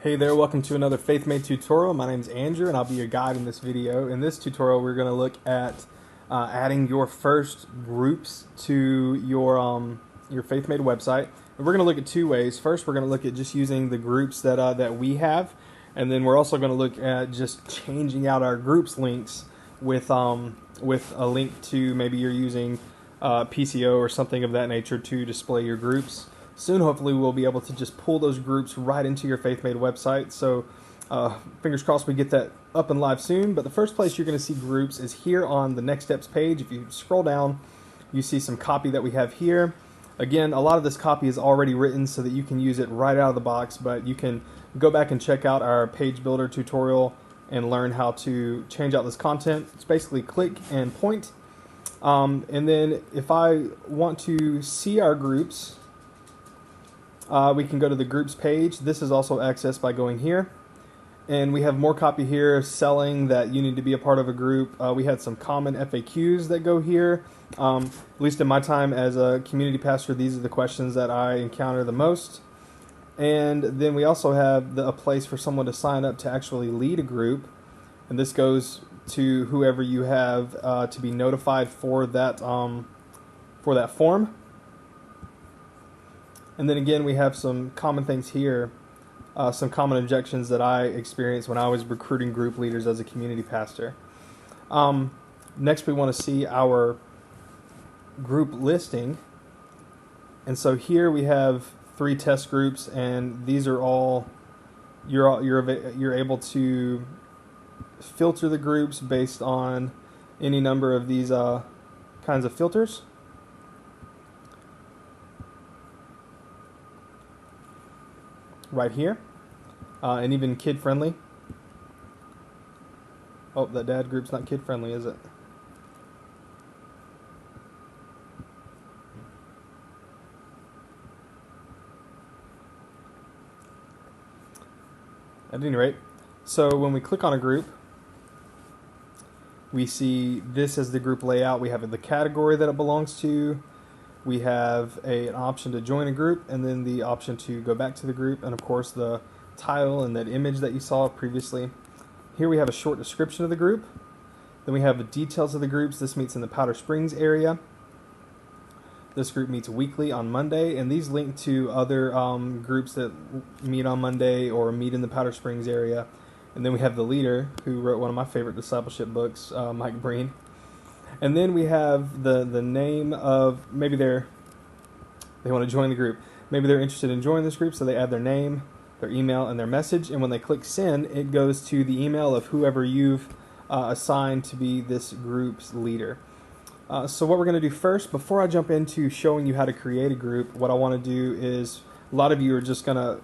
Hey there, welcome to another Faithmade tutorial. My name is Andrew and I'll be your guide in this video. In this tutorial we're going to look at adding your first groups to your Faithmade website. And we're going to look at two ways. First, we're going to look at just using the groups that we have, and then we're also going to look at just changing out our groups links with a link to maybe you're using PCO or something of that nature to display your groups. Soon, hopefully, we'll be able to just pull those groups right into your Faithmade website. So, fingers crossed we get that up and live soon. But the first place you're going to see groups is here on the Next Steps page. If you scroll down, you see some copy that we have here. Again, a lot of this copy is already written so that you can use it right out of the box, but you can go back and check out our page builder tutorial and learn how to change out this content. It's basically click and point. And then if I want to see our groups, we can go to the groups page. This is also accessed by going here. And we have more copy here selling that you need to be a part of a group. We had some common FAQs that go here. At least in my time as a community pastor, these are the questions that I encounter the most. And then we also have a place for someone to sign up to actually lead a group. And this goes to whoever you have to be notified for that form. And then again, we have some common things here, some common objections that I experienced when I was recruiting group leaders as a community pastor. Next, we want to see our group listing. And so here we have 3 test groups, and these are all, you're able to filter the groups based on any number of these kinds of filters. Right here, and even kid-friendly. Oh, that dad group's not kid-friendly, is it? At any rate, so when we click on a group, we see this as the group layout. We have the category that it belongs to. We have an option to join a group, and then the option to go back to the group, and of course the title and that image that you saw previously. Here we have a short description of the group. Then we have the details of the groups. This meets in the Powder Springs area. This group meets weekly on Monday, and these link to other groups that meet on Monday or meet in the Powder Springs area. And then we have the leader, who wrote one of my favorite discipleship books, Mike Breen. And then we have the name of, maybe they want to join the group. Maybe they're interested in joining this group, so they add their name, their email, and their message. And when they click send, it goes to the email of whoever you've assigned to be this group's leader. So what we're going to do first, before I jump into showing you how to create a group, what I want to do is, a lot of you are just going to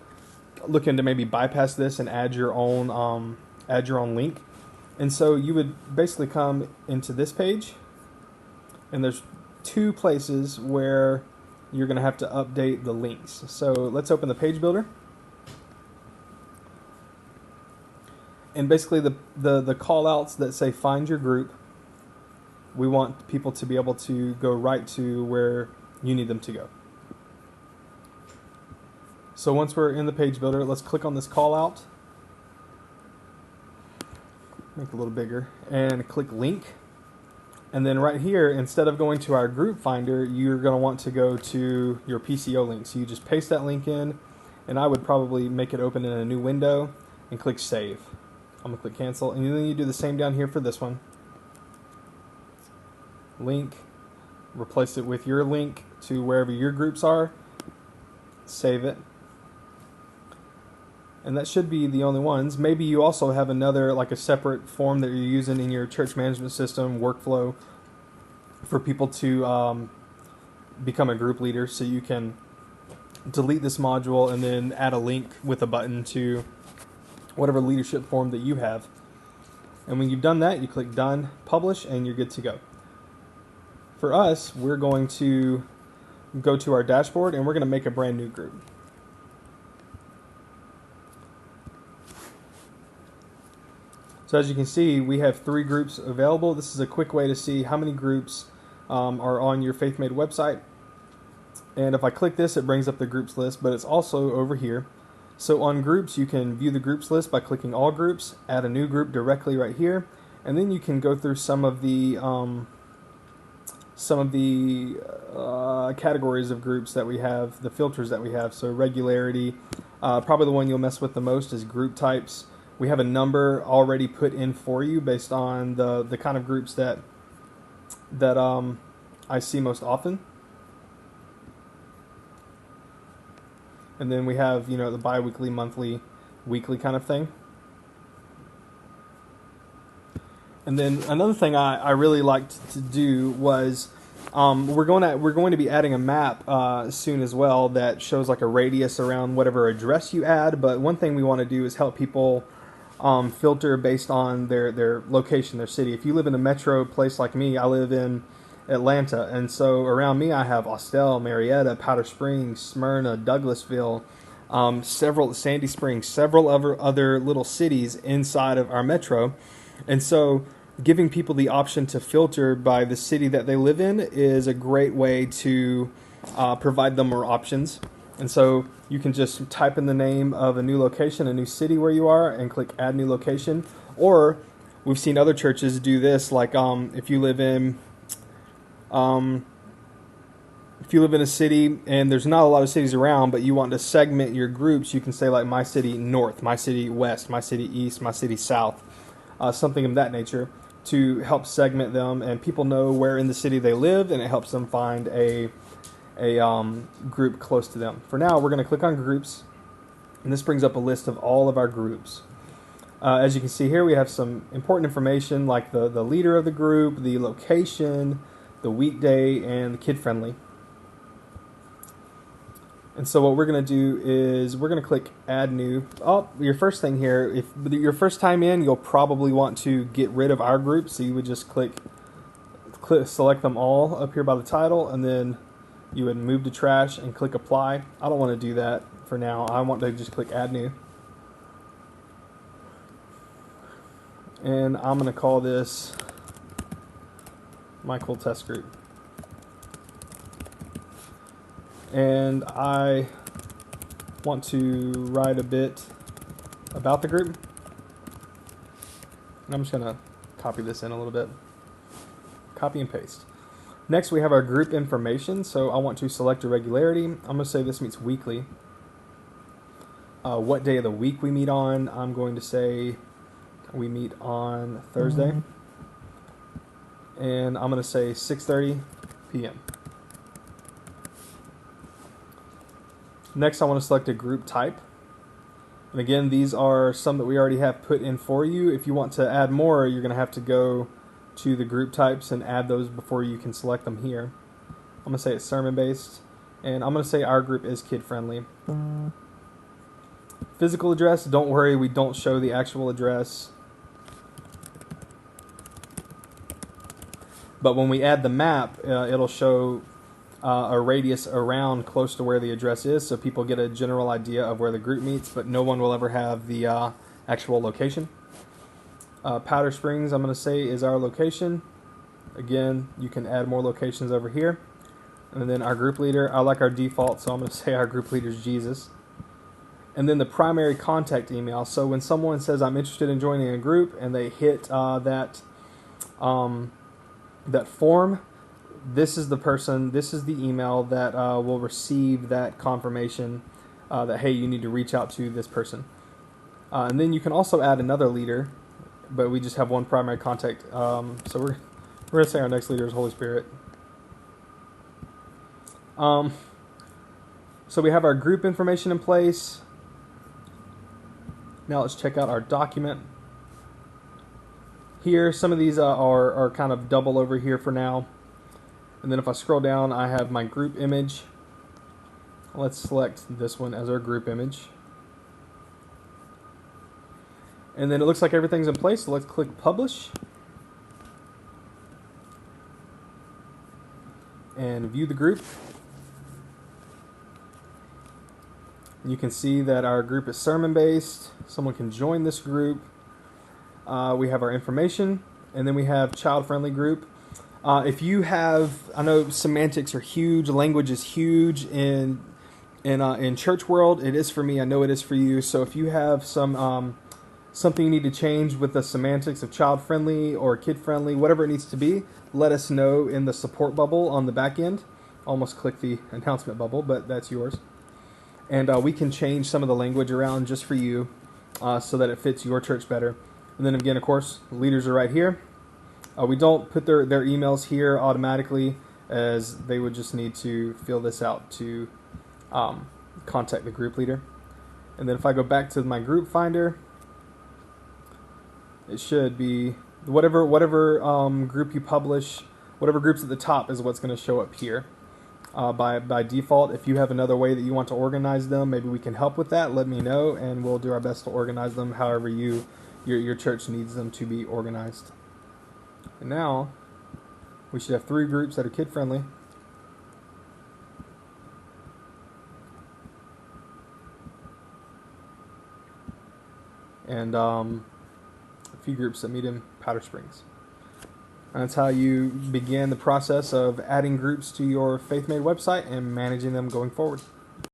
look into maybe bypass this and add your own link. And so you would basically come into this page, and there's 2 places where you're going to have to update the links. So let's open the page builder. And basically the call outs that say find your group, we want people to be able to go right to where you need them to go. So once we're in the page builder, let's click on this call out. Make it a little bigger, and click link. And then right here, instead of going to our group finder, you're going to want to go to your PCO link. So you just paste that link in, and I would probably make it open in a new window and click save. I'm going to click cancel, and then you do the same down here for this one. Link, replace it with your link to wherever your groups are, save it. And that should be the only ones. Maybe you also have another, like a separate form that you're using in your church management system workflow for people to become a group leader, so you can delete this module and then add a link with a button to whatever leadership form that you have. And when you've done that, you click done, publish, and you're good to go. For us, we're going to go to our dashboard, and we're going to make a brand new group. So as you can see, we have 3 groups available. This is a quick way to see how many groups are on your Faithmade website. And if I click this, it brings up the groups list, but it's also over here. So on groups, you can view the groups list by clicking all groups, add a new group directly right here, and then you can go through some of the categories of groups that we have, the filters that we have. So regularity, probably the one you'll mess with the most is group types. We have a number already put in for you based on the kind of groups that I see most often. And then we have, the bi-weekly, monthly, weekly kind of thing. And then another thing I really liked to do was we're going to be adding a map soon as well that shows like a radius around whatever address you add. But one thing we want to do is help people filter based on their location, their city. If you live in a metro place like me, I live in Atlanta, and so around me I have Austell, Marietta, Powder Springs, Smyrna, Douglasville, several Sandy Springs, several other little cities inside of our metro. And so giving people the option to filter by the city that they live in is a great way to provide them more options. And so you can just type in the name of a new location, a new city where you are, and click add new location. Or we've seen other churches do this, like if you live in a city and there's not a lot of cities around, but you want to segment your groups, you can say like my city north, my city west, my city east, my city south, something of that nature, to help segment them, and people know where in the city they live, and it helps them find a group close to them. For now, we're going to click on groups, and this brings up a list of all of our groups. As you can see here, we have some important information like the leader of the group, the location, the weekday, and the kid-friendly. And so what we're going to do is we're going to click Add New. Your first thing here, if your first time in, you'll probably want to get rid of our group, so you would just select them all up here by the title, and then you would move to trash and click Apply. I don't want to do that for now. I want to just click Add New. And I'm going to call this my cool test group. And I want to write a bit about the group. And I'm just going to copy this in a little bit. Copy and paste. Next, we have our group information. So I want to select a regularity. I'm going to say this meets weekly. What day of the week we meet on, I'm going to say we meet on Thursday. And I'm going to say 6:30 p.m. Next, I want to select a group type. And again, these are some that we already have put in for you. If you want to add more, you're going to have to go to the group types and add those before you can select them here. I'm going to say it's sermon-based, and I'm going to say our group is kid-friendly. Physical address, don't worry, we don't show the actual address. But when we add the map, it'll show a radius around close to where the address is, so people get a general idea of where the group meets, but no one will ever have the actual location. Powder Springs, I'm going to say, is our location. Again, you can add more locations over here. And then our group leader, I like our default, so I'm going to say our group leader is Jesus. And then the primary contact email. So when someone says, I'm interested in joining a group, and they hit that form, this is the person, this is the email that will receive that confirmation that, hey, you need to reach out to this person. And then you can also add another leader, but we just have one primary contact. So we're going to say our next leader is Holy Spirit. So we have our group information in place. Now let's check out our document. Here, some of these are kind of double over here for now. And then if I scroll down, I have my group image. Let's select this one as our group image. And then it looks like everything's in place, so let's click Publish. And view the group. You can see that our group is sermon-based. Someone can join this group. We have our information, and then we have child-friendly group. If you have, I know semantics are huge, language is huge in In church world, it is for me. I know it is for you. So if you have something you need to change with the semantics of child friendly or kid friendly, whatever it needs to be, let us know in the support bubble on the back end. Almost click the announcement bubble, but that's yours. And we can change some of the language around just for you so that it fits your church better. And then again, of course, leaders are right here. We don't put their emails here automatically, as they would just need to fill this out to contact the group leader. And then if I go back to my group finder, it should be whatever group you publish, whatever group's at the top is what's going to show up here by default. If you have another way that you want to organize them, maybe we can help with that. Let me know, and we'll do our best to organize them however your church needs them to be organized. And now we should have 3 groups that are kid friendly. And a few groups that meet in Powder Springs. And that's how you begin the process of adding groups to your Faithmade website and managing them going forward.